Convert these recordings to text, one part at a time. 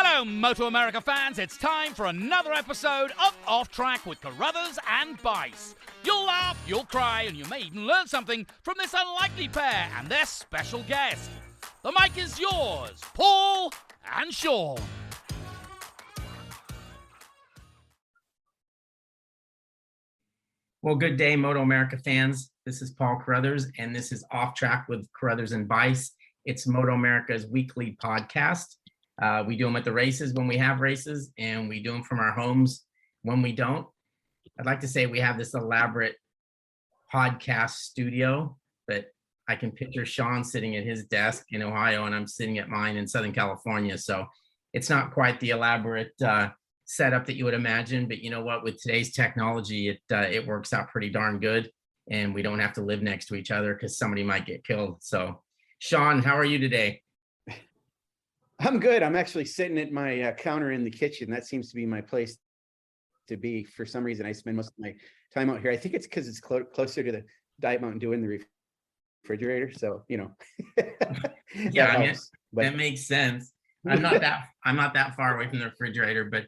Hello, MotoAmerica fans. It's time for another episode of Off Track with Carruthers and Bice. You'll laugh, you'll cry, and you may even learn something from this unlikely pair and their special guest. The mic is yours, Paul and Sean. Well, good day, MotoAmerica fans. This is Paul Carruthers, and this is Off Track with Carruthers and Bice. It's MotoAmerica's weekly podcast. We do them at the races when we have races, and we do them from our homes when we don't. I'd like to say we have this elaborate podcast studio, but I can picture Sean sitting at his desk in Ohio, and I'm sitting at mine in Southern California. So it's not quite the elaborate setup that you would imagine, but you know what? With today's technology, it works out pretty darn good, and we don't have to live next to each other because somebody might get killed. So, Sean, how are you today? I'm good. I'm actually sitting at my counter in the kitchen. That seems to be my place to be. For some reason, I spend most of my time out here. I think it's because it's closer to the Diet Mountain Dew in the refrigerator. So, you know. Yeah, I mean, that makes sense. I'm not that far away from the refrigerator, but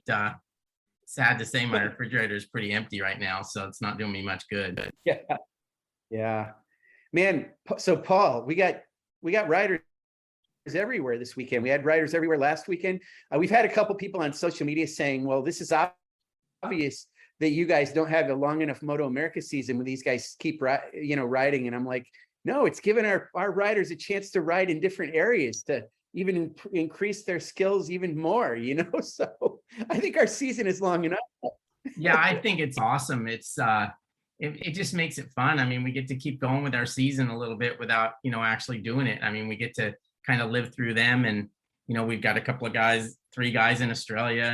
sad to say, my refrigerator is pretty empty right now, so it's not doing me much good. Yeah, man. So, Paul, we got riders everywhere this weekend. We had riders everywhere last weekend. We've had a couple people on social media saying, well, this is obvious that you guys don't have a long enough MotoAmerica season when these guys keep riding. And I'm like, no, it's giving our riders a chance to ride in different areas to even increase their skills even more, So I think our season is long enough. Yeah, I think it's awesome. It's it just makes it fun. I mean, we get to keep going with our season a little bit without, actually doing it. I mean, we get to kind of live through them, and we've got a couple of guys, 3 guys in Australia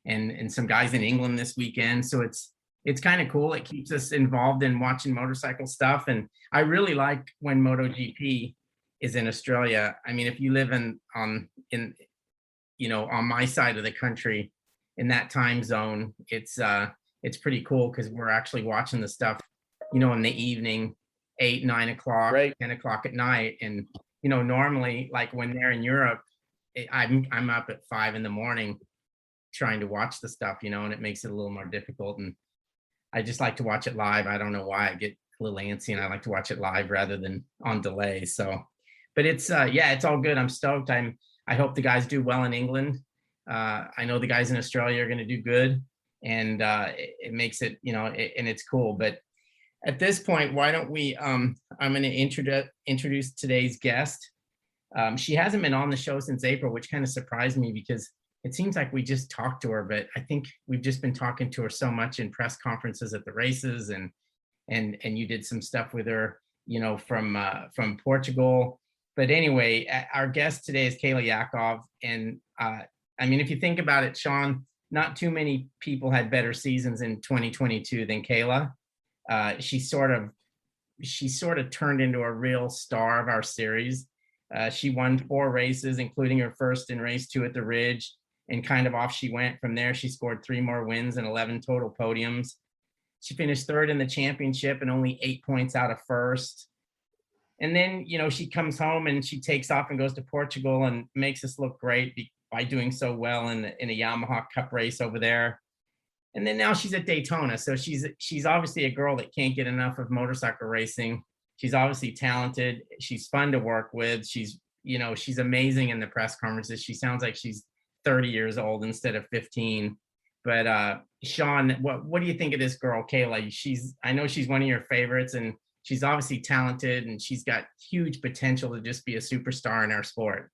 and some guys in England this weekend. So it's kind of cool. It keeps us involved in watching motorcycle stuff, and I really like when MotoGP is in Australia. I mean, if you live on my side of the country in that time zone, it's pretty cool because we're actually watching the stuff in the evening, 8, 9 o'clock, right, 10 o'clock at night. And normally, like when they're in Europe, I'm up at 5 in the morning trying to watch the stuff, and it makes it a little more difficult. And I just like to watch it live. I don't know why. I get a little antsy, and I like to watch it live rather than on delay. So, but it's it's all good. I'm stoked. I hope the guys do well in England. I know the guys in Australia are going to do good, and it makes it, and it's cool. But at this point, why don't we, I'm going to introduce today's guest. She hasn't been on the show since April, which kind of surprised me because it seems like we just talked to her, but I think we've just been talking to her so much in press conferences at the races, and you did some stuff with her, from Portugal. But anyway, our guest today is Kayla Yaakov. And I mean, if you think about it, Sean, not too many people had better seasons in 2022 than Kayla. She sort of turned into a real star of our series. She won 4 races, including her first in race 2 at the Ridge, and kind of off she went from there. She scored 3 more wins and 11 total podiums. She finished 3rd in the championship and only 8 points out of 1st. And then, she comes home and she takes off and goes to Portugal and makes us look great by doing so well in a Yamaha Cup race over there. And then now she's at Daytona. So she's obviously a girl that can't get enough of motorcycle racing. She's obviously talented. She's fun to work with. She's amazing in the press conferences. She sounds like she's 30 years old instead of 15. But Sean, what do you think of this girl, Kayla? I know she's one of your favorites, and she's obviously talented, and she's got huge potential to just be a superstar in our sport.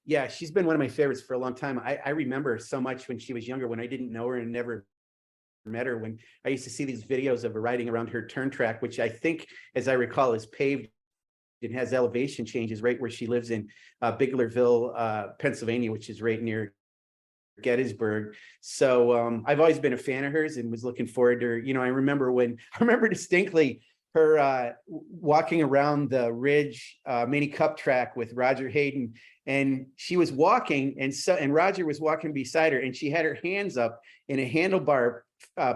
Yeah, she's been one of my favorites for a long time. I remember so much when she was younger, when I didn't know her and never met her, when I used to see these videos of her riding around her turn track, which I think, as I recall, is paved and has elevation changes right where she lives in Biglerville, Pennsylvania, which is right near Gettysburg. So I've always been a fan of hers and was looking forward to her. I remember distinctly her walking around the Ridge Mini Cup track with Roger Hayden, and she was walking, and Roger was walking beside her, and she had her hands up in a handlebar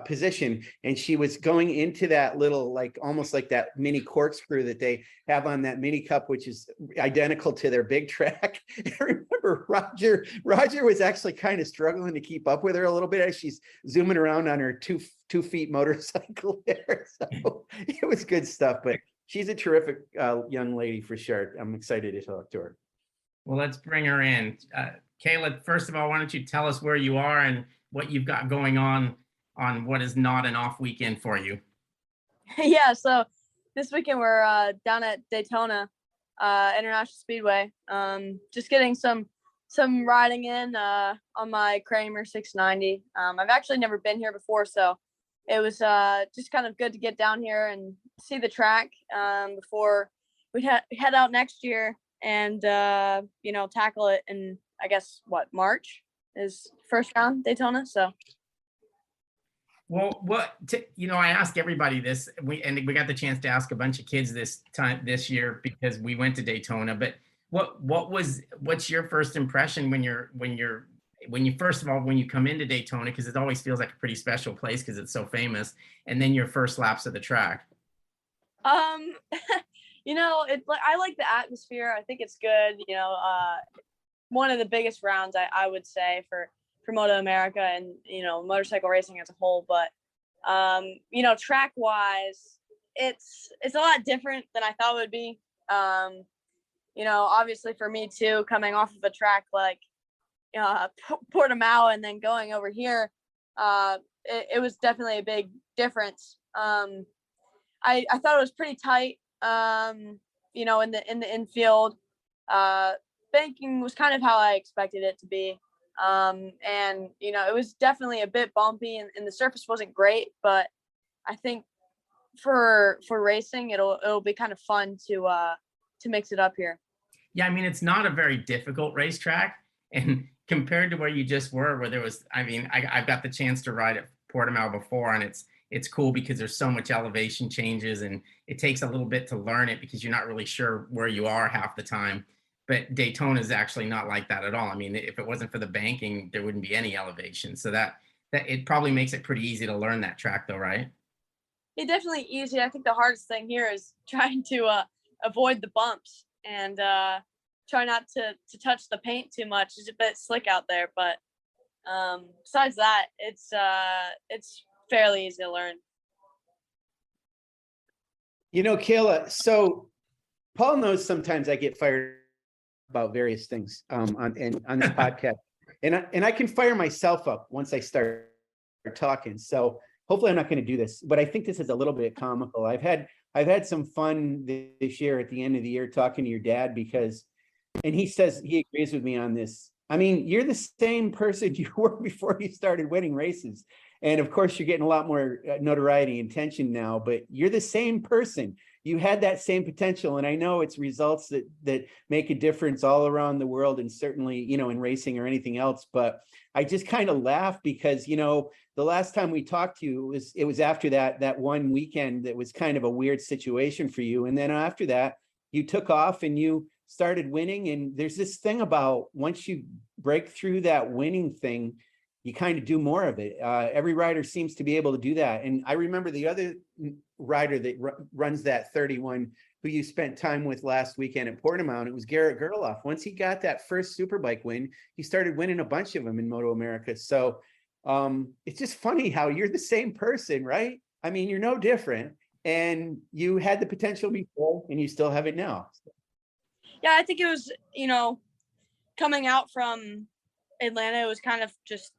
position, and she was going into that little, almost like that mini corkscrew that they have on that Mini Cup, which is identical to their big track. I remember Roger was actually kind of struggling to keep up with her a little bit as she's zooming around on her two feet motorcycle there. So it was good stuff, but she's a terrific young lady for sure. I'm excited to talk to her. Well, let's bring her in. Kayla, first of all, why don't you tell us where you are and what you've got going on what is not an off weekend for you? Yeah, so this weekend we're down at Daytona International Speedway. Just getting some riding in on my Kramer 690. I've actually never been here before, so it was just kind of good to get down here and see the track before we head out next year and tackle it in, I guess, March is first round Daytona. So well, I ask everybody this, we got the chance to ask a bunch of kids this year because we went to Daytona, but what's your first impression when you first of all when you come into Daytona, because it always feels like a pretty special place because it's so famous, and then your first laps of the track? I like the atmosphere. I think it's good. One of the biggest rounds I would say for MotoAmerica and motorcycle racing as a whole, but track wise it's a lot different than I thought it would be. Obviously for me too, coming off of a track like Portimao and then going over here, it was definitely a big difference. I thought it was pretty tight, in the infield. Banking was kind of how I expected it to be. It was definitely a bit bumpy and the surface wasn't great, but I think for racing, it'll be kind of fun to mix it up here. Yeah. I mean, it's not a very difficult racetrack, and compared to where you just were, where there was, I've got the chance to ride at Portimao before, and it's cool because there's so much elevation changes and it takes a little bit to learn it because you're not really sure where you are half the time. But Daytona is actually not like that at all. I mean, if it wasn't for the banking, there wouldn't be any elevation. So that it probably makes it pretty easy to learn that track though, right? Yeah, definitely easy. I think the hardest thing here is trying to avoid the bumps and try not to touch the paint too much. It's a bit slick out there, but besides that, it's fairly easy to learn. Kayla, so Paul knows sometimes I get fired about various things on this podcast, and I can fire myself up once I start talking. So hopefully I'm not going to do this, but I think this is a little bit comical. I've had some fun this year at the end of the year talking to your dad and he says he agrees with me on this. I mean, you're the same person you were before you started winning races. And of course, you're getting a lot more notoriety and attention now, but you're the same person. You had that same potential. And I know it's results that make a difference all around the world and certainly, in racing or anything else. But I just kind of laugh because, the last time we talked to you, it was after that one weekend that was kind of a weird situation for you. And then after that, you took off and you started winning. And there's this thing about once you break through that winning thing, you kind of do more of it. Every rider seems to be able to do that. And I remember the other rider that runs that 31, who you spent time with last weekend at Portimao, and it was Garrett Gerloff. Once he got that first Superbike win, he started winning a bunch of them in MotoAmerica. So it's just funny how you're the same person, right? I mean, you're no different, and you had the potential before and you still have it now. Yeah, I think it was, coming out from Atlanta, it was kind of just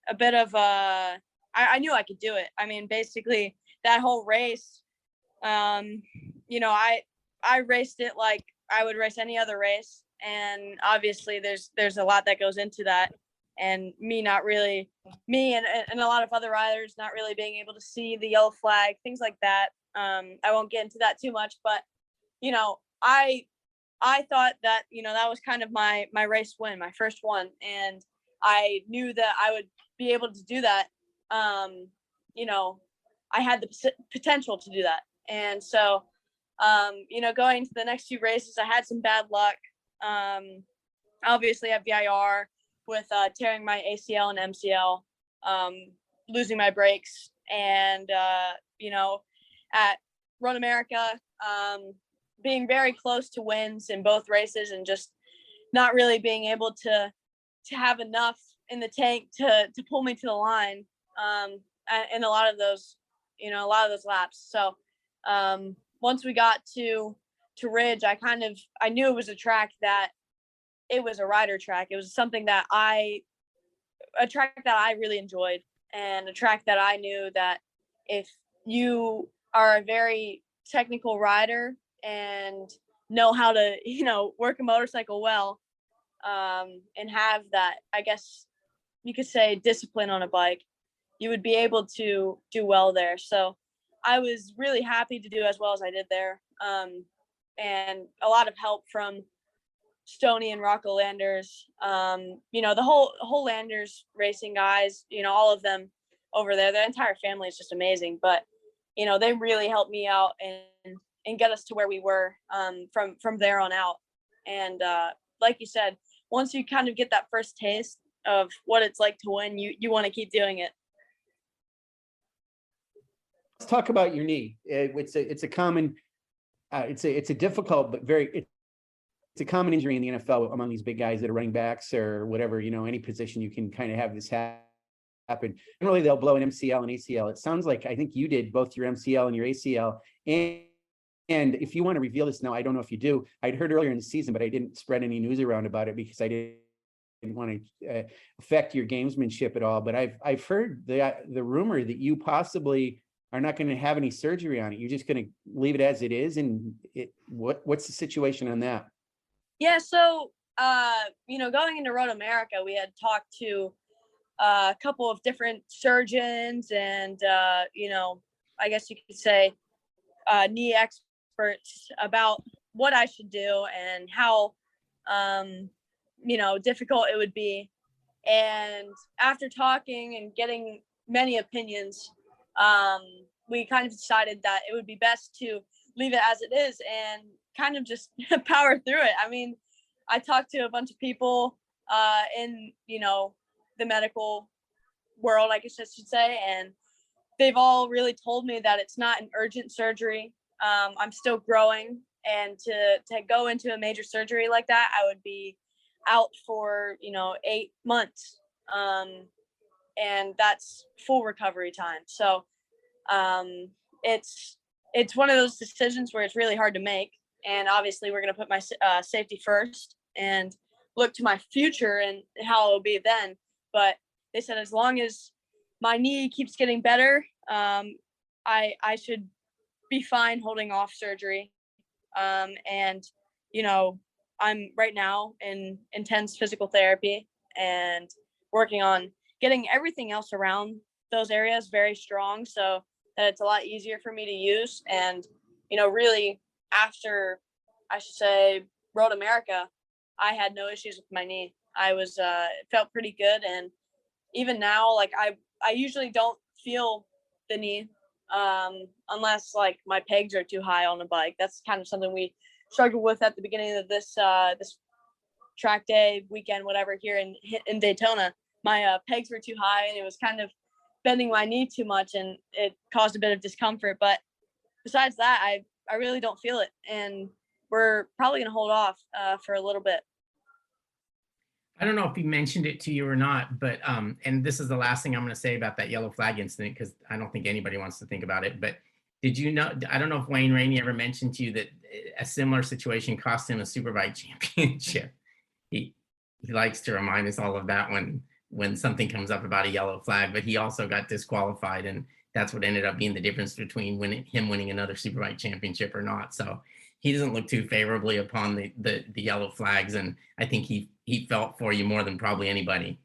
a bit of I knew I could do it. I mean, basically that whole race, I raced it like I would race any other race. And obviously there's a lot that goes into that. And me and a lot of other riders not really being able to see the yellow flag, things like that. I won't get into that too much, but, I thought that, that was kind of my race win, my first one. And I knew that I would be able to do that. I had the potential to do that. And so, going into the next few races, I had some bad luck. Obviously at VIR with tearing my ACL and MCL, losing my brakes, and, at Road America, being very close to wins in both races and just not really being able to have enough in the tank to pull me to the line in a lot of those laps. So once we got to Ridge, I knew it was a track that it was a rider track. It was something that a track that I really enjoyed, and a track that I knew that if you are a very technical rider and know how to, work a motorcycle well, and have that, I guess you could say, discipline on a bike, you would be able to do well there. So I was really happy to do as well as I did there. And a lot of help from Stoney and Rocco Landers, the whole Landers racing guys, all of them over there. Their entire family is just amazing. But, they really helped me out and get us to where we were from there on out. And like you said, once you kind of get that first taste of what it's like to win, you want to keep doing it. Let's talk about your knee. It's a common, it's a difficult but it's a common injury in the NFL among these big guys that are running backs or whatever, any position you can kind of have this happen. Generally, they'll blow an MCL and ACL. It sounds like, I think you did both your MCL and your ACL. And if you want to reveal this now, I don't know if you do. I'd heard earlier in the season, but I didn't spread any news around about it because I didn't want to affect your gamesmanship at all. But I've heard the rumor that you possibly are not going to have any surgery on it. You're just going to leave it as it is. And what's the situation on that? Yeah. So, going into MotoAmerica, we had talked to a couple of different surgeons and, I guess you could say, knee experts about what I should do and how, difficult it would be. And after talking and getting many opinions, we kind of decided that it would be best to leave it as it is and kind of just power through it. I mean, I talked to a bunch of people in, the medical world, I guess I should say, and they've all really told me that it's not an urgent surgery. I'm still growing, and to go into a major surgery like that, I would be out for, 8 months. And that's full recovery time. So it's one of those decisions where it's really hard to make. And obviously we're going to put my safety first and look to my future and how it'll be then. But they said, as long as my knee keeps getting better, I should be fine holding off surgery. And, I'm right now in intense physical therapy and working on getting everything else around those areas very strong so that it's a lot easier for me to use. And, really after, I should say, MotoAmerica, I had no issues with my knee. I was, it felt pretty good. And even now, like I usually don't feel the knee unless like my pegs are too high on the bike. That's kind of something we struggled with at the beginning of this track day weekend, whatever, here in Daytona. My pegs were too high and it was kind of bending my knee too much and it caused a bit of discomfort. But besides that, I really don't feel it. And we're probably going to hold off for a little bit. I don't know if he mentioned it to you or not, but and this is the last thing I'm going to say about that yellow flag incident, because I don't think anybody wants to think about it. But did you know, I don't know if Wayne Rainey ever mentioned to you that a similar situation cost him a Superbike championship. He likes to remind us all of that when something comes up about a yellow flag, but he also got disqualified, and that's what ended up being the difference between him winning another Superbike championship or not. So he doesn't look too favorably upon the yellow flags, and I think he felt for you more than probably anybody.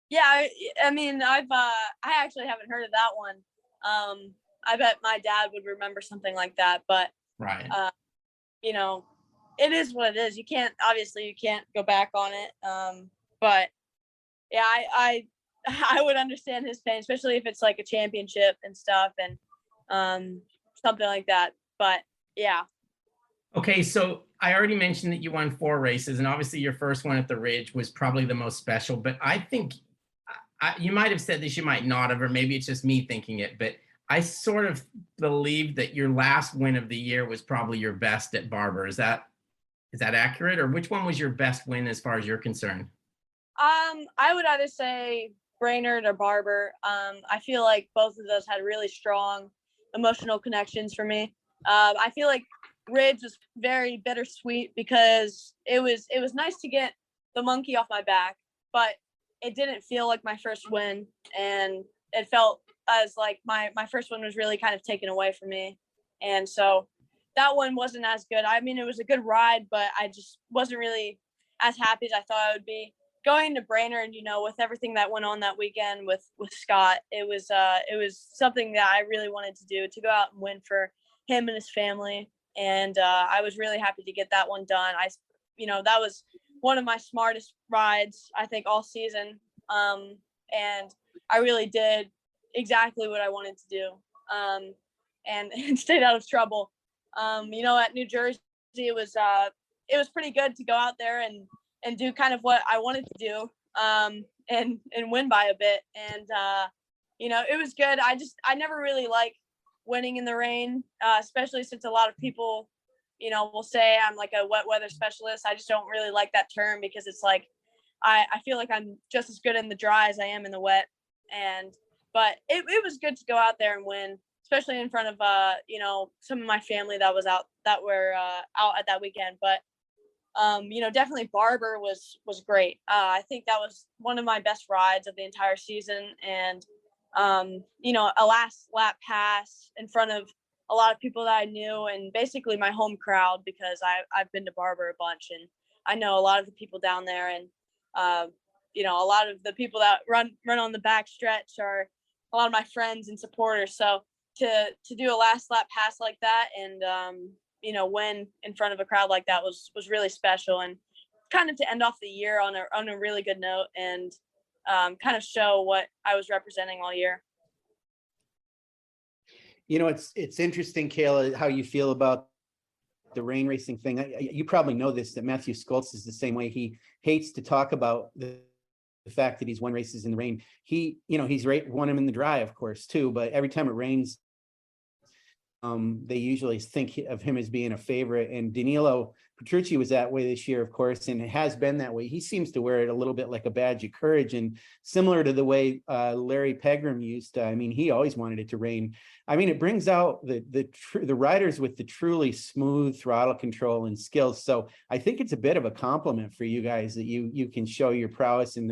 Yeah, I mean, I actually haven't heard of that one. I bet my dad would remember something like that, but right. It is what it is. You can't go back on it. But yeah, I would understand his pain, especially if it's like a championship and stuff and something like that. But yeah. Okay, so I already mentioned that you won 4 races, and obviously your first one at the Ridge was probably the most special, but I think you might have said this, you might not have, or maybe it's just me thinking it, but I sort of believe that your last win of the year was probably your best at Barber. Is that Is that accurate? Or which one was your best win as far as you're concerned? I would either say Brainerd or Barber. I feel like both of those had really strong emotional connections for me. I feel like Ridge was very bittersweet because it was nice to get the monkey off my back, but it didn't feel like my first win, and it felt as like my first one was really kind of taken away from me. And so that one wasn't as good. I mean, it was a good ride, but I just wasn't really as happy as I thought I would be. Going to Brainerd, you know, with everything that went on that weekend with Scott, it was something that I really wanted to do, to go out and win for him and his family. And I was really happy to get that one done. That was one of my smartest rides, I think, all season. And I really did exactly what I wanted to do, and stayed out of trouble. At New Jersey, it was pretty good to go out there and do kind of what I wanted to do, and win by a bit. And, it was good. I never really like winning in the rain, especially since a lot of people, will say I'm like a wet weather specialist. I just don't really like that term because it's like, I feel like I'm just as good in the dry as I am in the wet. But it was good to go out there and win, especially in front of, some of my family that were out at that weekend. But, definitely Barber was great. I think that was one of my best rides of the entire season. And, a last lap pass in front of a lot of people that I knew, and basically my home crowd, because I've been to Barber a bunch and I know a lot of the people down there, and, a lot of the people that run on the back stretch are a lot of my friends and supporters. So to do a last lap pass like that and, win in front of a crowd like that was really special, and kind of to end off the year on a really good note, and kind of show what I was representing all year. It's interesting, Kayla, how you feel about the rain racing thing. You probably know this, that Matthew Schultz is the same way. He hates to talk about the fact that he's won races in the rain. He's won them in the dry, of course, too, but every time it rains, they usually think of him as being a favorite. And Danilo Petrucci was that way this year, of course, and it has been that way. He seems to wear it a little bit like a badge of courage, and similar to the way Larry Pegram used to. I mean, he always wanted it to rain. I mean, it brings out the riders with the truly smooth throttle control and skills. So I think it's a bit of a compliment for you guys that you can show your prowess in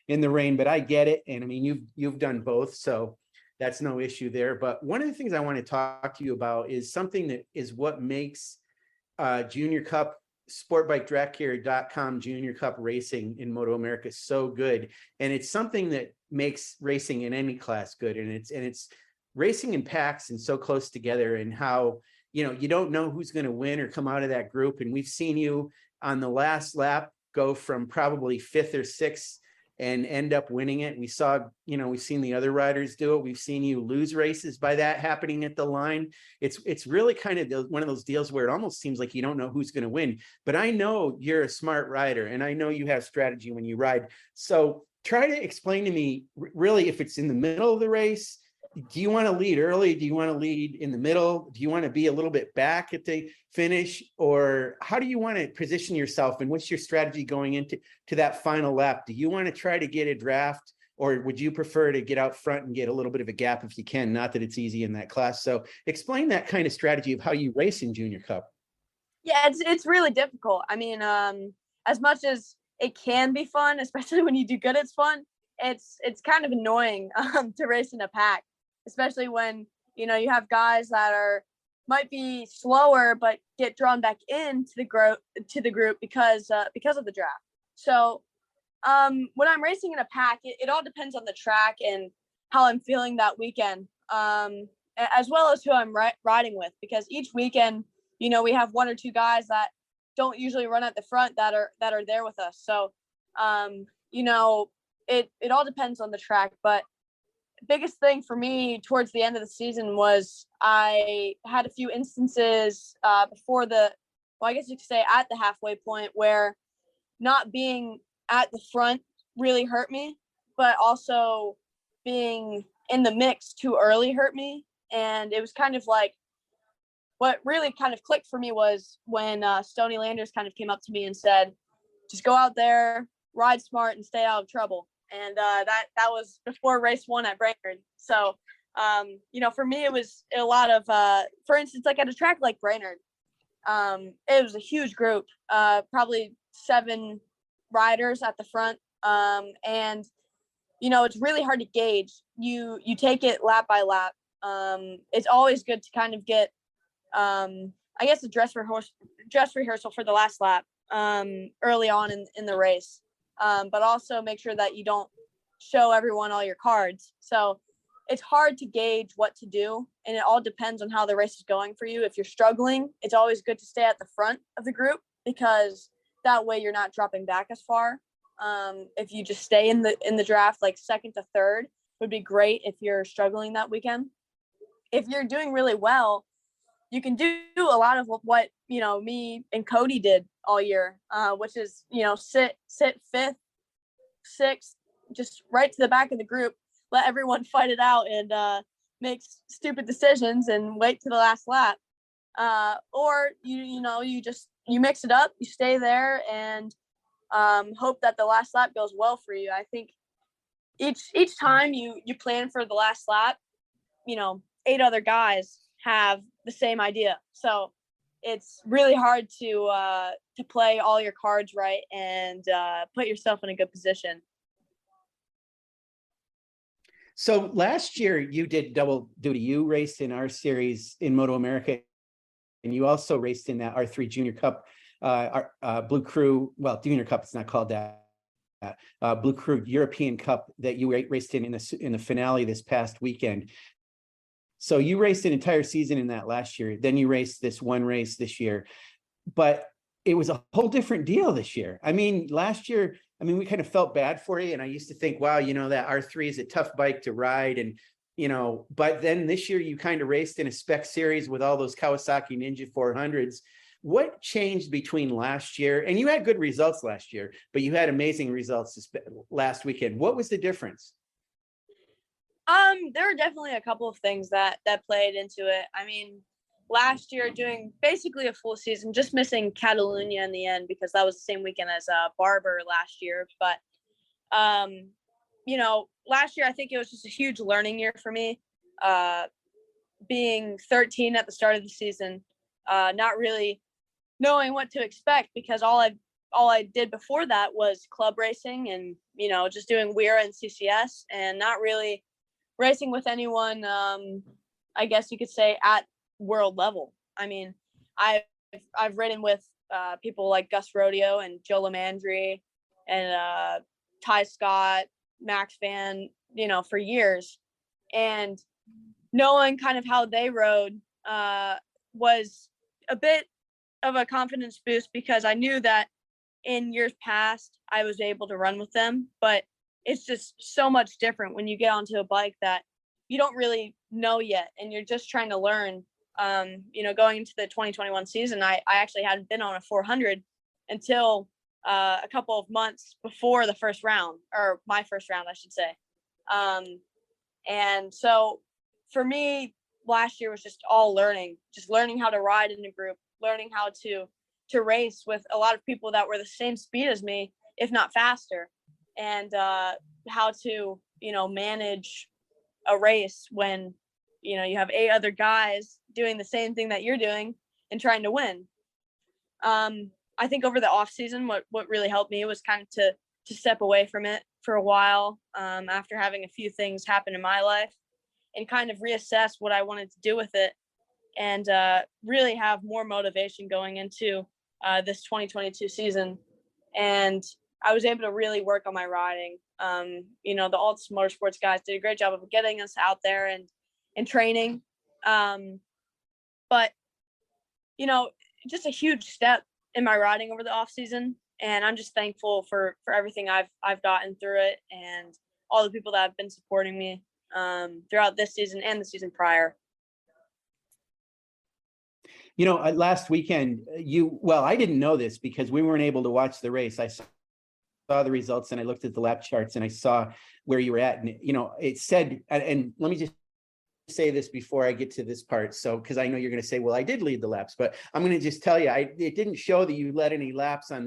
the rain. But I get it, and I mean, you've done both, so that's no issue there. But one of the things I want to talk to you about is something that is what makes Junior Cup sportbikedraftcarrier.com Junior Cup racing in MotoAmerica so good. And it's something that makes racing in any class good. And it's racing in packs and so close together, and how, you don't know who's going to win or come out of that group. And we've seen you on the last lap go from probably 5th or 6th and end up winning it. We've seen the other riders do it. We've seen you lose races by that happening at the line. It's really kind of one of those deals where it almost seems like you don't know who's going to win. But I know you're a smart rider, and I know you have strategy when you ride. So try to explain to me, really, if it's in the middle of the race, do you want to lead early? Do you want to lead in the middle? Do you want to be a little bit back at the finish? Or how do you want to position yourself? And what's your strategy going into that final lap? Do you want to try to get a draft, or would you prefer to get out front and get a little bit of a gap if you can? Not that it's easy in that class. So explain that kind of strategy of how you race in Junior Cup. Yeah, it's really difficult. I mean, as much as it can be fun, especially when you do good, it's fun. It's kind of annoying to race in a pack, especially when, you have guys that might be slower, but get drawn back into the group because of the draft. So when I'm racing in a pack, it all depends on the track and how I'm feeling that weekend, as well as who I'm riding with, because each weekend, we have 1 or 2 guys that don't usually run at the front that are there with us. So, it all depends on the track. But biggest thing for me towards the end of the season was I had a few instances before I guess you could say at the halfway point, where not being at the front really hurt me, but also being in the mix too early hurt me. And it was kind of like what really kind of clicked for me was when Stoney Landers kind of came up to me and said, just go out there, ride smart, and stay out of trouble. And that was before race 1 at Brainerd. So, for me, it was a lot of, for instance, like at a track like Brainerd, it was a huge group, probably 7 riders at the front. And, it's really hard to gauge. You take it lap by lap. It's always good to kind of get, I guess, a dress rehearsal for the last lap early on in the race. But also make sure that you don't show everyone all your cards. So it's hard to gauge what to do, and it all depends on how the race is going for you. If you're struggling, it's always good to stay at the front of the group, because that way you're not dropping back as far. If you just stay in the draft, like 2nd to 3rd, would be great if you're struggling that weekend. If you're doing really well, you can do a lot of what, me and Cody did all year, which is, sit 5th, 6th, just right to the back of the group, let everyone fight it out and make stupid decisions and wait to the last lap. Or you mix it up, you stay there, and hope that the last lap goes well for you. I think each time you plan for the last lap, 8 other guys have the same idea. So it's really hard to play all your cards right and put yourself in a good position. So last year you did double duty. You raced in our series in MotoAmerica, and you also raced in that R3 Junior Cup, Blue Crew. Well, Junior Cup, it's not called that. Blue Crew European Cup that you raced in the finale this past weekend. So you raced an entire season in that last year. Then you raced this one race this year, but it was a whole different deal this year. I mean, last year, we kind of felt bad for you. And I used to think, wow, that R3 is a tough bike to ride. And, but then this year you kind of raced in a spec series with all those Kawasaki Ninja 400s. What changed between last year? And you had good results last year, but you had amazing results last weekend. What was the difference? There were definitely a couple of things that played into it. Last year doing basically a full season, just missing Catalunya in the end because that was the same weekend as Barber last year. But, last year, I think it was just a huge learning year for me. Being 13 at the start of the season, not really knowing what to expect, because all I did before that was club racing and, just doing WERA and CCS, and not really racing with anyone, I guess you could say, at world level. I've ridden with people like Gus Rodeo and Joe Lamandry and Ty Scott, Max Van, for years. And knowing kind of how they rode was a bit of a confidence boost, because I knew that in years past I was able to run with them, but it's just so much different when you get onto a bike that you don't really know yet and you're just trying to learn. Going into the 2021 season, I actually hadn't been on a 400 until a couple of months before the first round, or my first round, I should say. And so for me, last year was just all learning how to ride in a group, learning how to race with a lot of people that were the same speed as me, if not faster, and how to, manage a race when, you have 8 other guys doing the same thing that you're doing and trying to win. I think over the off season, what really helped me was kind of to step away from it for a while, after having a few things happen in my life, and kind of reassess what I wanted to do with it, and really have more motivation going into this 2022 season. And I was able to really work on my riding. The Altus Motorsports guys did a great job of getting us out there and training. But, just a huge step in my riding over the off season. And I'm just thankful for everything I've gotten through it, and all the people that have been supporting me throughout this season and the season prior. Last weekend, I didn't know this because we weren't able to watch the race. I saw the results and I looked at the lap charts and I saw where you were at. And, it said, and let me just say this before I get to this part. So, because I know you're going to say, well, I did lead the laps, but I'm going to just tell you, it didn't show that you led any laps on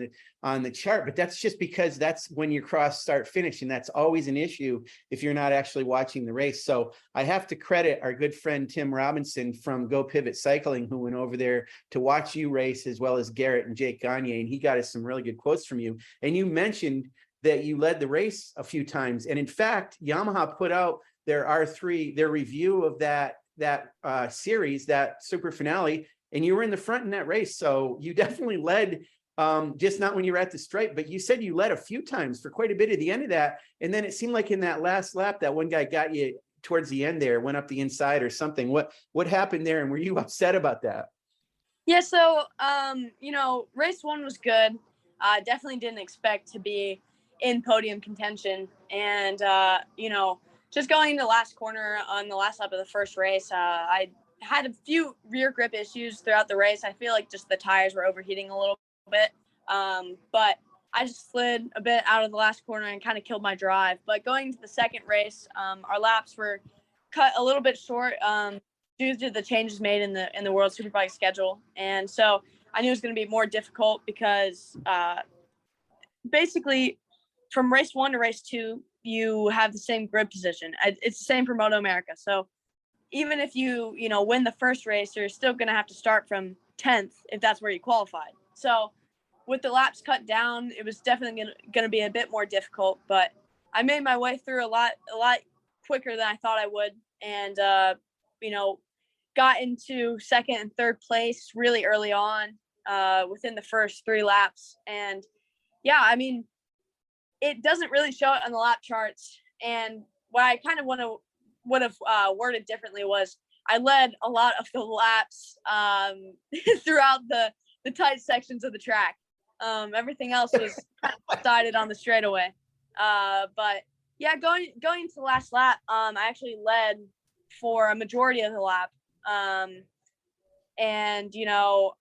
the chart, but that's just because that's when you cross start finish. And that's always an issue if you're not actually watching the race. So I have to credit our good friend, Tim Robinson from Go Pivot Cycling, who went over there to watch you race, as well as Garrett and Jake Gagne. And he got us some really good quotes from you. And you mentioned that you led the race a few times. And in fact, Yamaha put out their R3, their review of that series, that super finale, and you were in the front in that race. So you definitely led, just not when you were at the stripe, but you said you led a few times for quite a bit at the end of that. And then it seemed like in that last lap, that one guy got you towards the end there, went up the inside or something. What happened there? And were you upset about that? Yeah, so race one was good. Definitely didn't expect to be in podium contention. And just going into the last corner on the last lap of the first race, I had a few rear grip issues throughout the race. I feel like just the tires were overheating a little bit. But I just slid a bit out of the last corner and kind of killed my drive. But going to the second race, our laps were cut a little bit short due to the changes made in the World Superbike schedule. And so I knew it was going to be more difficult because basically from race 1 to race 2, you have the same grid position. It's the same for MotoAmerica. So even if you win the first race, you're still going to have to start from 10th if that's where you qualified. So with the laps cut down, it was definitely going to be a bit more difficult, but I made my way through a lot quicker than I thought I would. And, got into second and third place really early on within the first 3 laps. And yeah, I mean, it doesn't really show it on the lap charts. And what I kind of would have worded differently was I led a lot of the laps throughout the tight sections of the track. Everything else was kind of decided on the straightaway. But yeah, going into the last lap, I actually led for a majority of the lap. And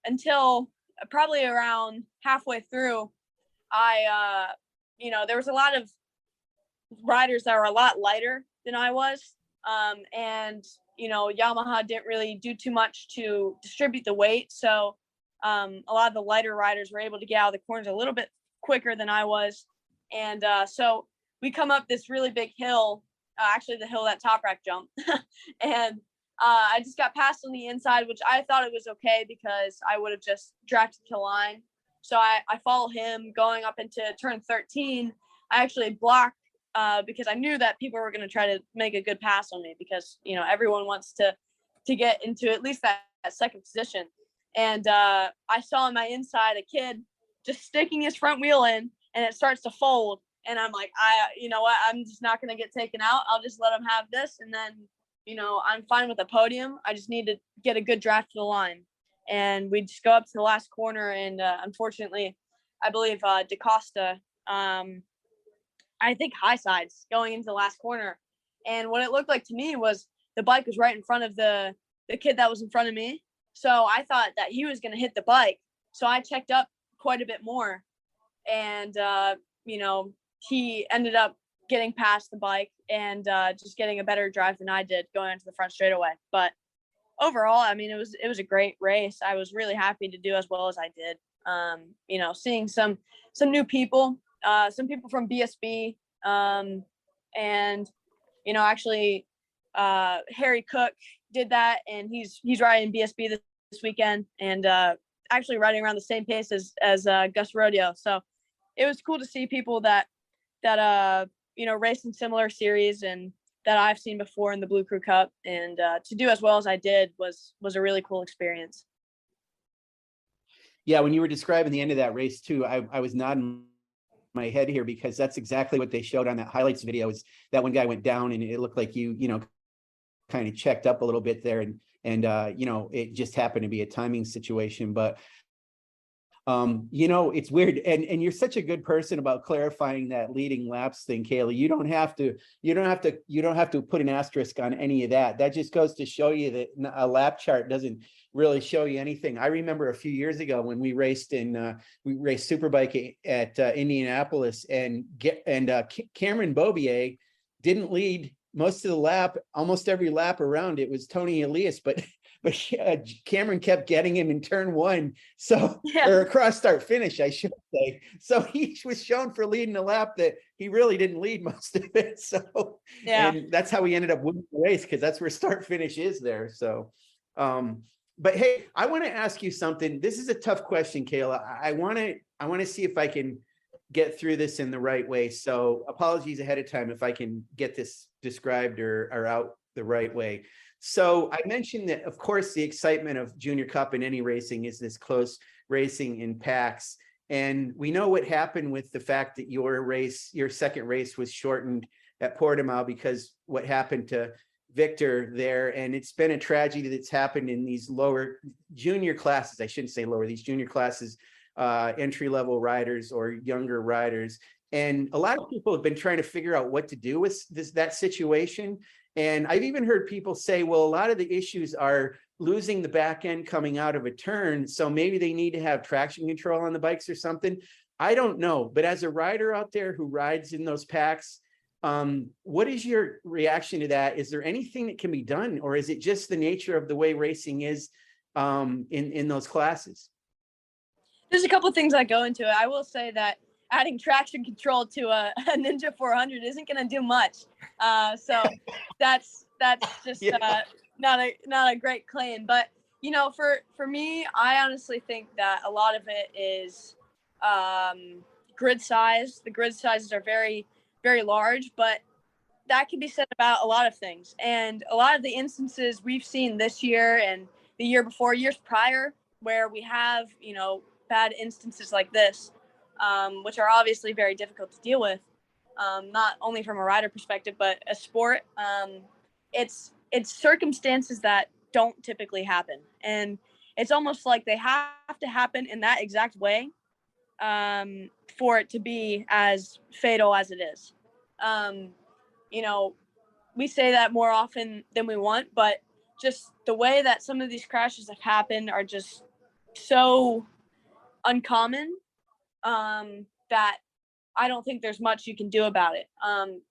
until probably around halfway through, there was a lot of riders that were a lot lighter than I was. And Yamaha didn't really do too much to distribute the weight. So a lot of the lighter riders were able to get out of the corners a little bit quicker than I was. And so we come up this really big hill, actually the hill that Top Rack jumped. And I just got passed on the inside, which I thought it was okay because I would have just drafted to line. So I follow him going up into turn 13. I actually blocked because I knew that people were going to try to make a good pass on me because, everyone wants to get into at least that second position. And I saw on my inside a kid just sticking his front wheel in and it starts to fold. And I'm like, you know what? I'm just not going to get taken out. I'll just let him have this. And then, I'm fine with a podium. I just need to get a good draft to the line. And we just go up to the last corner. And unfortunately, I believe DaCosta, I think high sides going into the last corner. And what it looked like to me was the bike was right in front of the kid that was in front of me. So I thought that he was going to hit the bike. So I checked up quite a bit more. And, he ended up getting past the bike and just getting a better drive than I did going into the front straightaway. But overall, I mean, it was a great race. I was really happy to do as well as I did. Seeing some new people, some people from BSB, and actually Harry Cook did that, and he's riding BSB this weekend, and actually riding around the same pace as Gus Rodeo. So it was cool to see people that race in similar series and that I've seen before in the Blue Crew Cup, and to do as well as I did was a really cool experience. Yeah, when you were describing the end of that race too, I was nodding my head here because that's exactly what they showed on that highlights video. Is that one guy went down and it looked like you kind of checked up a little bit there, and it just happened to be a timing situation. But it's weird, and you're such a good person about clarifying that leading laps thing, Kayla. You don't have to put an asterisk on any of that. That just goes to show you that a lap chart doesn't really show you anything. I remember a few years ago when we raced Superbike at Indianapolis, and Cameron Bobier didn't lead most of the lap, almost every lap around, it was Tony Elias, but Cameron kept getting him in turn one. So, or cross start finish, I should say. So he was shown for leading the lap that he really didn't lead most of it. So, and that's how we ended up winning the race, because that's where start finish is there. So, but hey, I want to ask you something. This is a tough question, Kayla. I want to see if I can get through this in the right way. So apologies ahead of time if I can get this described or out the right way. So I mentioned that, of course, the excitement of Junior Cup in any racing is this close racing in packs. And we know what happened with the fact that your second race was shortened at Portimao because what happened to Victor there. And it's been a tragedy that's happened in these lower junior classes. I shouldn't say lower, these junior classes, entry-level riders or younger riders. And a lot of people have been trying to figure out what to do with that situation. And I've even heard people say, well, a lot of the issues are losing the back end coming out of a turn. So maybe they need to have traction control on the bikes or something. I don't know. But as a rider out there who rides in those packs, what is your reaction to that? Is there anything that can be done, or is it just the nature of the way racing is in those classes? There's a couple of things that go into it. I will say that adding traction control to a Ninja 400 isn't going to do much. So that's just not a great claim. But, you know, for me, I honestly think that a lot of it is grid size. The grid sizes are very, very large, but that can be said about a lot of things. And a lot of the instances we've seen this year and the year before, years prior, where we have, you know, bad instances like this, which are obviously very difficult to deal with, not only from a rider perspective, but a sport. It's circumstances that don't typically happen. And it's almost like they have to happen in that exact way for it to be as fatal as it is. You know, we say that more often than we want, but just the way that some of these crashes have happened are just so uncommon that I don't think there's much you can do about it.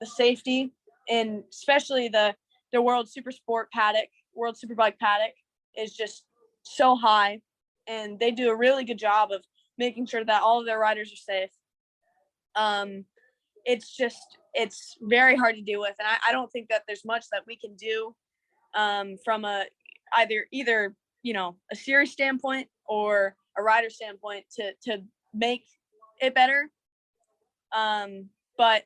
The safety, and especially the World Superbike paddock is just so high, and they do a really good job of making sure that all of their riders are safe. It's very hard to deal with, and I don't think that there's much that we can do from either you know, a series standpoint or a rider standpoint to make it better. But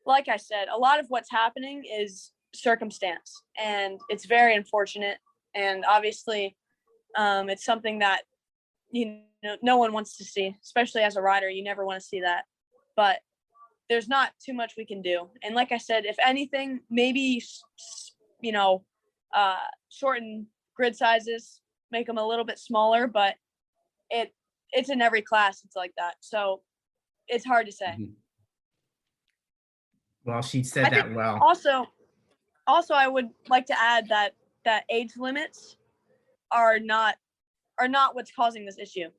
like I said, a lot of what's happening is circumstance, and it's very unfortunate. And obviously, it's something that, you know, no one wants to see, especially as a rider. You never want to see that, but there's not too much we can do. And like I said, if anything, maybe, you know, shorten grid sizes, make them a little bit smaller, but it's in every class. It's like that. So it's hard to say. Well, she said that well. Also, I would like to add that age limits are not what's causing this issue.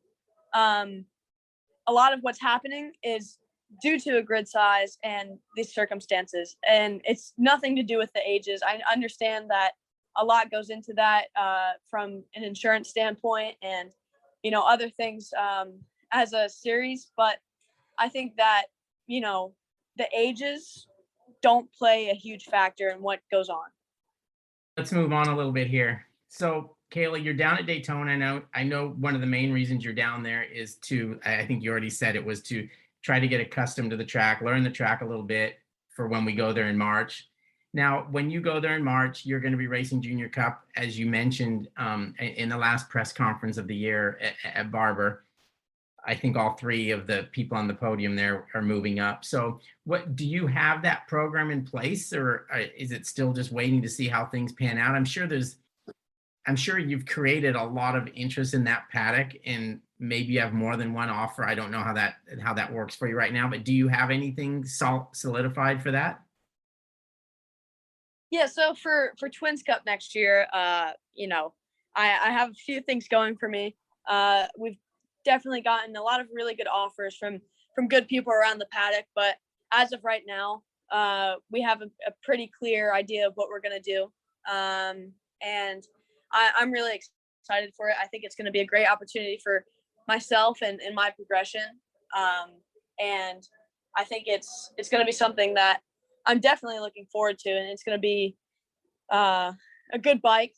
A lot of what's happening is due to a grid size and these circumstances, and it's nothing to do with the ages. I understand that a lot goes into that from an insurance standpoint and, you know, other things as a series, but I think that, you know, the ages don't play a huge factor in what goes on. Let's move on a little bit here. So Kayla, you're down at Daytona. I know one of the main reasons you're down there is to, I think you already said it, was to try to get accustomed to the track, learn the track a little bit for when we go there in March. Now, when you go there in March, you're going to be racing Junior Cup, as you mentioned in the last press conference of the year at Barber. I think all three of the people on the podium there are moving up. So what, do you have that program in place, or is it still just waiting to see how things pan out? I'm sure you've created a lot of interest in that paddock, and maybe you have more than one offer. I don't know how that works for you right now, but do you have anything solidified for that? Yeah, so for Twins Cup next year, you know, I have a few things going for me. We've definitely gotten a lot of really good offers from good people around the paddock, but as of right now, we have a pretty clear idea of what we're going to do. And I'm really excited for it. I think it's going to be a great opportunity for myself and my progression. And I think it's going to be something that I'm definitely looking forward to, and it's going to be a good bike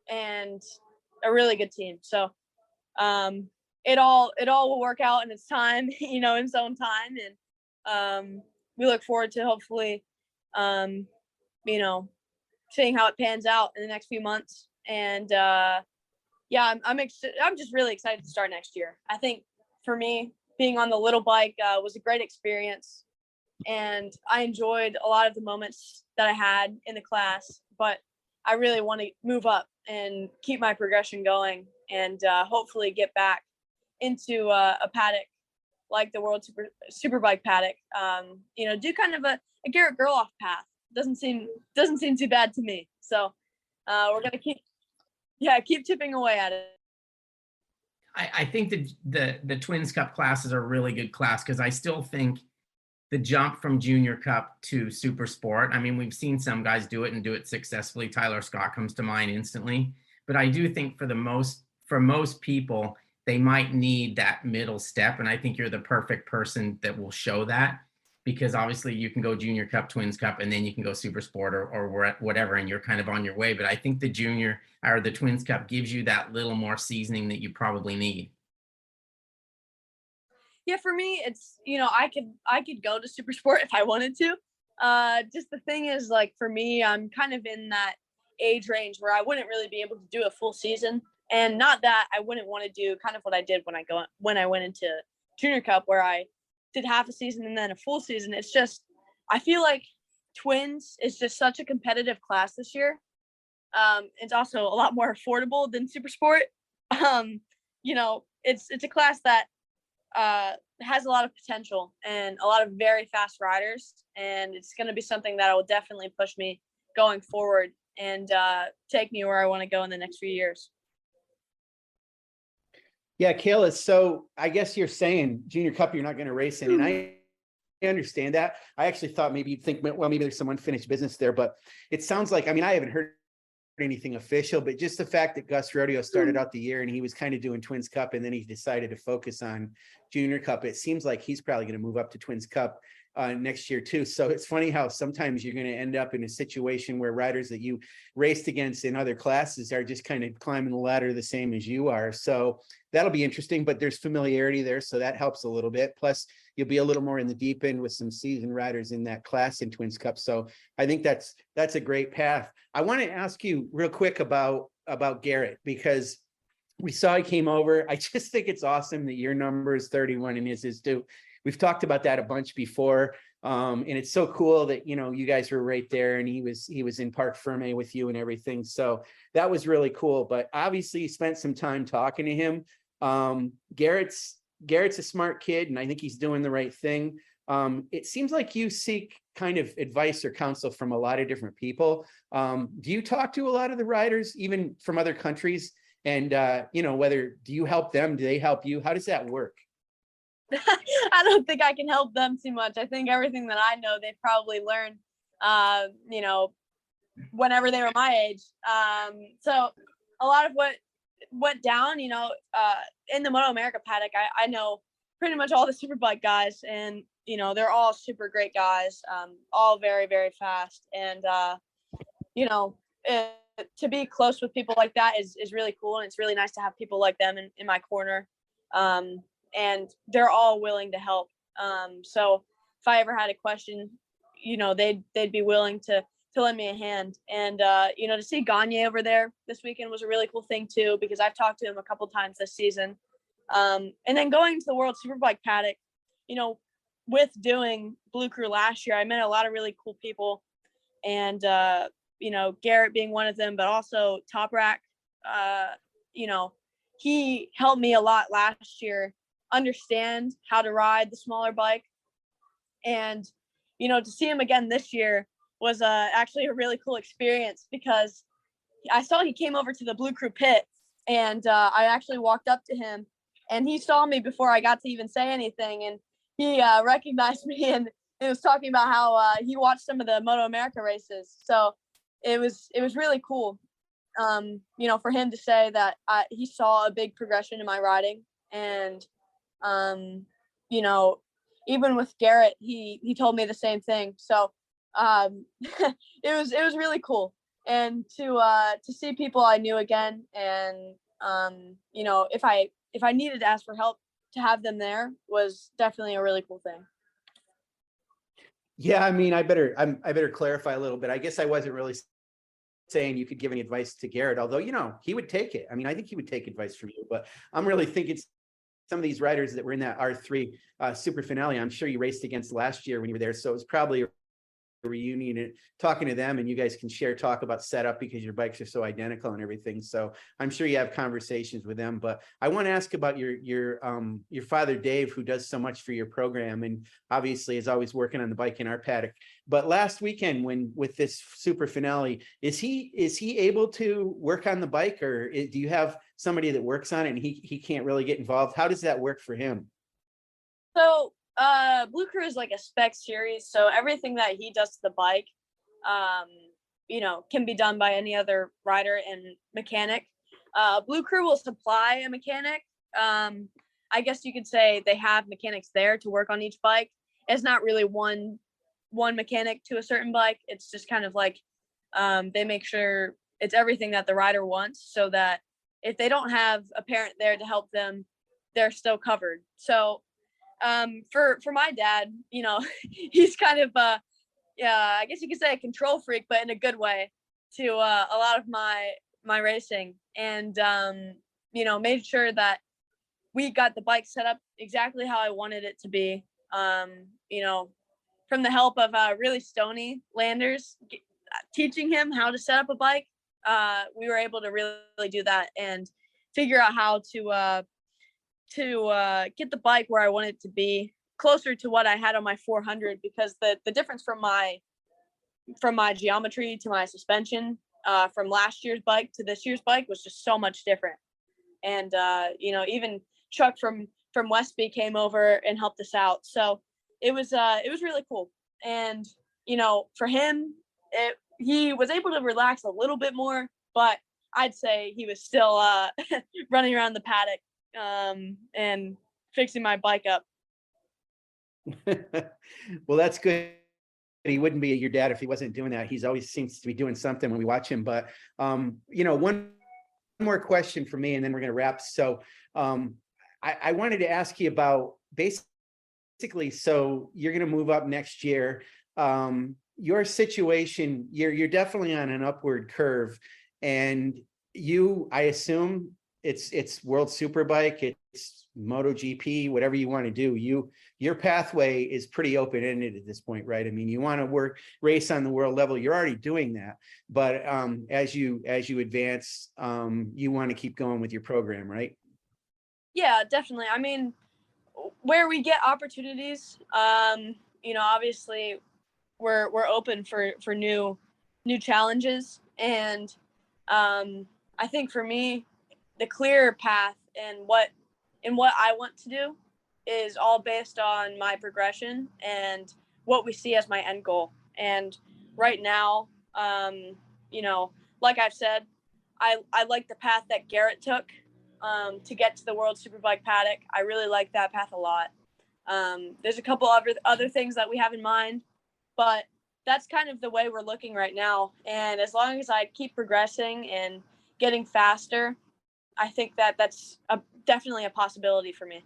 and a really good team. So it all will work out in its time, in its own time. And we look forward to hopefully, seeing how it pans out in the next few months. And I'm just really excited to start next year. I think for me, being on the little bike was a great experience, and I enjoyed a lot of the moments that I had in the class, but I really want to move up and keep my progression going, and hopefully get back into a paddock like the World Superbike paddock. Do kind of a Garrett Gerloff path. Doesn't seem too bad to me. So we're gonna keep chipping away at it. I think the Twins Cup class is a really good class, because I still think the jump from Junior Cup to Super Sport, I mean, we've seen some guys do it and do it successfully. Tyler Scott comes to mind instantly. But I do think for most people, they might need that middle step. And I think you're the perfect person that will show that, because obviously you can go Junior Cup, Twins Cup, and then you can go Super Sport or whatever, and you're kind of on your way. But I think the Junior or the Twins Cup gives you that little more seasoning that you probably need. Yeah, for me, it's, I could go to Super Sport if I wanted to. Just the thing is, like, for me, I'm kind of in that age range where I wouldn't really be able to do a full season. And not that I wouldn't want to do kind of what I did when I went into Junior Cup, where I did half a season and then a full season. It's just, I feel like Twins is just such a competitive class this year. It's also a lot more affordable than Super Sport. It's a class that has a lot of potential and a lot of very fast riders, and it's going to be something that will definitely push me going forward and take me where I want to go in the next few years. Yeah, Kayla, so I guess you're saying Junior Cup you're not going to race in, and I understand that. I actually thought maybe you'd think, well, maybe there's some unfinished business there, but it sounds like, I mean, I haven't heard anything official, but just the fact that Gus Rodeo started out the year and he was kind of doing Twins Cup, and then he decided to focus on Junior Cup, it seems like he's probably going to move up to Twins Cup next year too. So it's funny how sometimes you're going to end up in a situation where riders that you raced against in other classes are just kind of climbing the ladder the same as you are. So that'll be interesting, but there's familiarity there, so that helps a little bit. Plus you'll be a little more in the deep end with some seasoned riders in that class in Twins Cup. So I think that's a great path. I want to ask you real quick about Garrett, because we saw he came over. I just think it's awesome that your number is 31 and his is too. We've talked about that a bunch before. And it's so cool that, you guys were right there, and he was in Parc Ferme with you and everything. So that was really cool. But obviously you spent some time talking to him. Garrett's a smart kid, and I think he's doing the right thing. It seems like you seek kind of advice or counsel from a lot of different people. Do you talk to a lot of the riders, even from other countries? And, do you help them? Do they help you? How does that work? I don't think I can help them too much. I think everything that I know, they probably learned, whenever they were my age. So a lot of what went down, in the MotoAmerica paddock, I know pretty much all the Superbike guys, and, they're all super great guys, all very, very fast. And, to be close with people like that is really cool. And it's really nice to have people like them in my corner. And they're all willing to help. So if I ever had a question, they'd be willing to lend me a hand. And, to see Gagne over there this weekend was a really cool thing too, because I've talked to him a couple times this season. And then going to the World Superbike paddock, with doing Blue Crew last year, I met a lot of really cool people, and, Garrett being one of them, but also Top Rack, he helped me a lot last year understand how to ride the smaller bike. And, to see him again this year was actually a really cool experience, because I saw he came over to the Blue Crew pit, and I actually walked up to him, and he saw me before I got to even say anything, and he recognized me, and he was talking about how he watched some of the MotoAmerica races. So it was really cool, you know, for him to say that he saw a big progression in my riding. And, you know, even with Garrett, he told me the same thing. So it was really cool. And to see people I knew again, and you know, if I needed to ask for help, to have them there was definitely a really cool thing. Yeah, I mean, I better clarify a little bit. I guess I wasn't really saying you could give any advice to Garrett, although, you know, he would take it. I mean, I think he would take advice from you, but I'm really thinking some of these riders that were in that R3 super finale, I'm sure you raced against last year when you were there. So it was probably a reunion and talking to them, and you guys can talk about setup because your bikes are so identical and everything. So I'm sure you have conversations with them. But I want to ask about your father Dave, who does so much for your program and obviously is always working on the bike in our paddock. But last weekend, with this super finale, is he able to work on the bike, or do you have somebody that works on it and he can't really get involved? How does that work for him? So Blue Crew is like a spec series, so everything that he does to the bike, you know, can be done by any other rider and mechanic. Blue Crew will supply a mechanic. I guess you could say they have mechanics there to work on each bike. It's not really one mechanic to a certain bike. It's just kind of like they make sure it's everything that the rider wants, so that if they don't have a parent there to help them, they're still covered. So for my dad, you know, he's kind of yeah, I guess you could say a control freak, but in a good way, to a lot of my racing, and you know, made sure that we got the bike set up exactly how I wanted it to be. You know, from the help of really stony landers teaching him how to set up a bike, we were able to really do that and figure out how to get the bike where I want it to be, closer to what I had on my 400, because the difference from my geometry to my suspension from last year's bike to this year's bike was just so much different. And you know, even Chuck from Westby came over and helped us out. So it was really cool. And you know, for him, he was able to relax a little bit more, but I'd say he was still running around the paddock and fixing my bike up. Well, that's good. He wouldn't be your dad if he wasn't doing that. He's always seems to be doing something when we watch him. But you know, one more question for me, and then we're going to wrap. So I wanted to ask you about basically, so you're going to move up next year. Your situation, you're definitely on an upward curve, and I assume it's World Superbike, it's MotoGP, whatever you want to do. Your pathway is pretty open-ended at this point, right? I mean, you want to race on the world level. You're already doing that, but as you advance, you want to keep going with your program, right? Yeah, definitely. I mean, where we get opportunities, you know, obviously we're open for new challenges, and I think for me, the clear path and what I want to do is all based on my progression and what we see as my end goal. And right now, you know, like I've said, I like the path that Garrett took to get to the World Superbike paddock. I really like that path a lot. There's a couple other things that we have in mind, but that's kind of the way we're looking right now. And as long as I keep progressing and getting faster, I think that's definitely a possibility for me.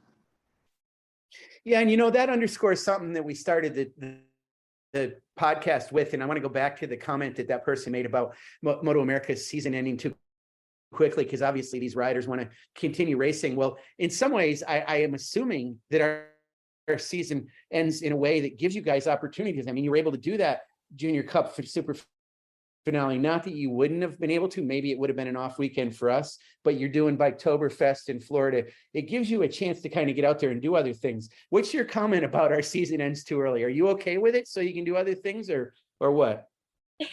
Yeah, and you know, that underscores something that we started the podcast with, and I want to go back to the comment that person made about MotoAmerica's season ending too quickly, because obviously these riders want to continue racing. Well, in some ways, I am assuming that our season ends in a way that gives you guys opportunities. I mean, you were able to do that Junior Cup Super Finale. Not that you wouldn't have been able to. Maybe it would have been an off weekend for us, but you're doing Biketoberfest in Florida. It gives you a chance to kind of get out there and do other things. What's your comment about our season ends too early? Are you okay with it so you can do other things, or what?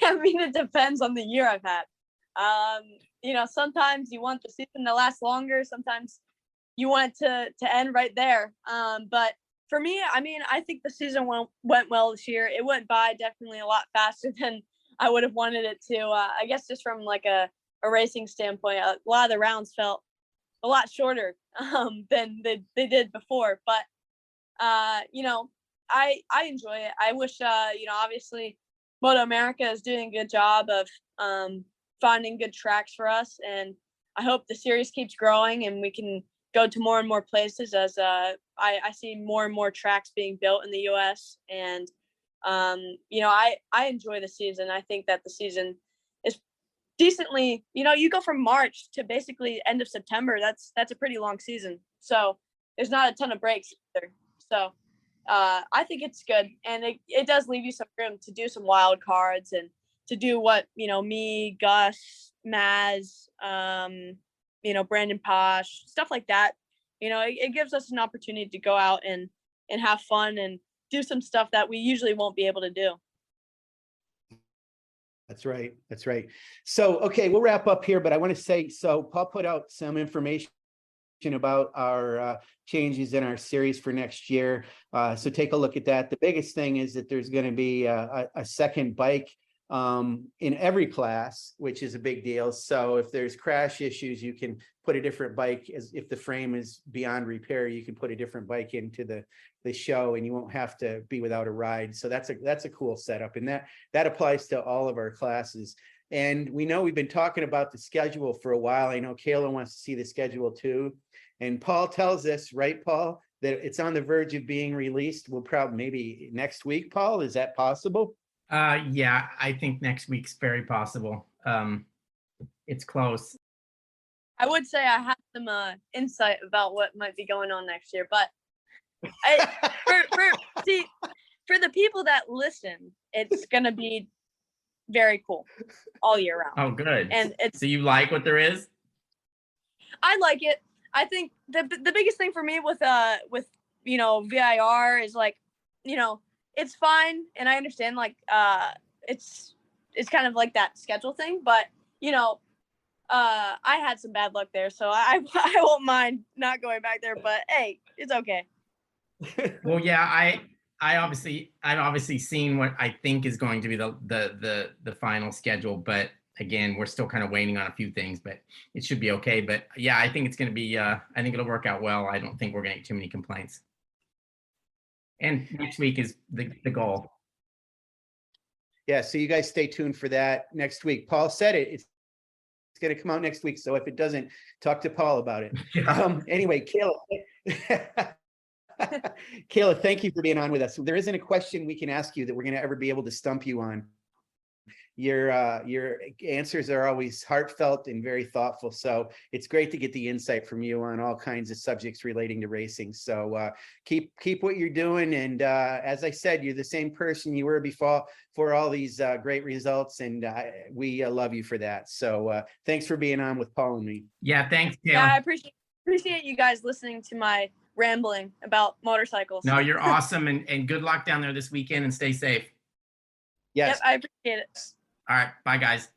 I mean, it depends on the year I've had. You know, sometimes you want the season to last longer. Sometimes you want it to end right there. But For me, I mean, I think the season went well this year. It went by definitely a lot faster than I would have wanted it to. I guess just from like a racing standpoint, a lot of the rounds felt a lot shorter than they did before. But you know, I enjoy it. I wish you know, obviously MotoAmerica is doing a good job of finding good tracks for us, and I hope the series keeps growing and we can go to more and more places as I see more and more tracks being built in the U.S. And you know, I enjoy the season. I think that the season is decently, you know, you go from March to basically end of September. That's a pretty long season. So there's not a ton of breaks either. So I think it's good, and it does leave you some room to do some wild cards and to do what, you know, me, Gus, Maz, you know, Brandon Posh, stuff like that. You know, it gives us an opportunity to go out and have fun and do some stuff that we usually won't be able to do. That's right. That's right. So, okay, we'll wrap up here, but I want to say, so Paul put out some information about our changes in our series for next year. So take a look at that. The biggest thing is that there's going to be a second bike in every class, which is a big deal. So if there's crash issues, you can put a different bike. As if the frame is beyond repair, you can put a different bike into the show, and you won't have to be without a ride. So that's a cool setup, and that applies to all of our classes. And we know we've been talking about the schedule for a while. I know Kayla wants to see the schedule too. And Paul tells us, right, Paul, that it's on the verge of being released. We'll probably maybe next week, Paul. Is that possible? Yeah, I think next week's very possible. It's close. I would say I have some insight about what might be going on next year, but for the people that listen, it's gonna be very cool all year round. Oh, good. And so you like what there is? I like it. I think the biggest thing for me with you know, VIR is like, you know, it's fine, and I understand like it's kind of like that schedule thing, but you know, I had some bad luck there, so I won't mind not going back there, but hey, it's okay. Well, yeah, I've obviously seen what I think is going to be the final schedule, but again, we're still kind of waiting on a few things, but it should be okay. But yeah, I think it's going to be I think it'll work out well. I don't think we're going to get too many complaints. And next week is the goal. Yeah, so you guys stay tuned for that next week. Paul said it's going to come out next week, so if it doesn't, talk to Paul about it. Yeah. Anyway, Kayla, Kayla, thank you for being on with us. There isn't a question we can ask you that we're going to ever be able to stump you on. Your answers are always heartfelt and very thoughtful. So it's great to get the insight from you on all kinds of subjects relating to racing. So keep what you're doing. And as I said, you're the same person you were before for all these great results. And we love you for that. So thanks for being on with Paul and me. Yeah, thanks, Kayla. Yeah, I appreciate you guys listening to my rambling about motorcycles. No, you're awesome, and good luck down there this weekend, and stay safe. Yes. Yep, I appreciate it. All right, bye guys.